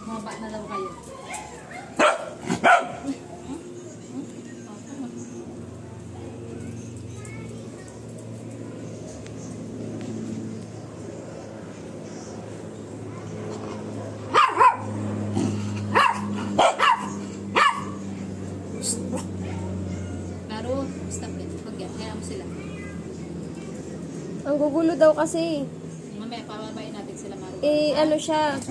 Mababa na daw kayo. Laro, stop it. Huwag yan. Kaya mo sila. Ang gugulo daw kasi. Mamaya, pababayin natin sila, Maro. Ano siya?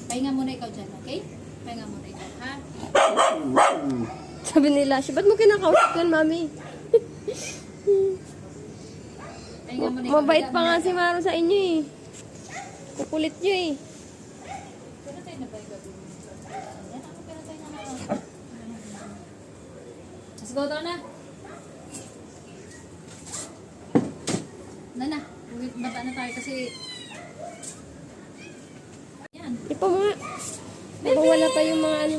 Pahinga muna ikaw dyan, okay? Pahinga muna ikaw, ha? Sabi nila, siya, ba't mo kinakausap yan, mami? Pahinga muna ikaw. Mabait pa nga si Maro sa inyo eh. Kukulit nyo eh. Pinatay na ba yung gabi? Yan, ako pinatay na nga. Let's go doon na. Nana, bata na tayo kasi... Yan. Ipa mo nga. Wala pa yung mga ano.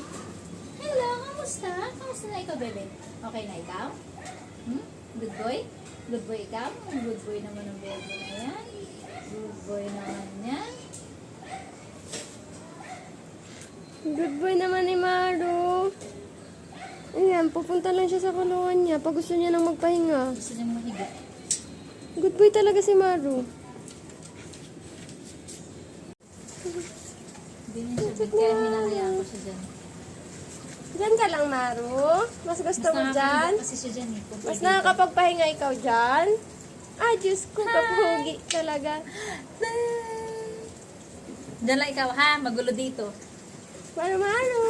Hello, kamusta? Kamusta na ikaw, bebe? Okay na ikaw? Hmm? Good boy? Good boy ikaw? Good boy naman ang bebe na yan. Good boy naman yan. Good boy naman ni Maro. Ayan, pupunta lang siya sa kulungan niya pag gusto niya nang magpahinga. Gusto niyang mahiga. Good boy talaga si Maro. Hindi niya siya big, kaya hinahayaan ko siya dyan. Diyan ka lang, Maro. Mas gusto mo dyan? Kasi siya dyan eh. Mas nakakapagpahinga ikaw dyan? Ah, Diyos ko, kapugi talaga. Dyan lang ikaw ha, magulo dito. Maro, Maro.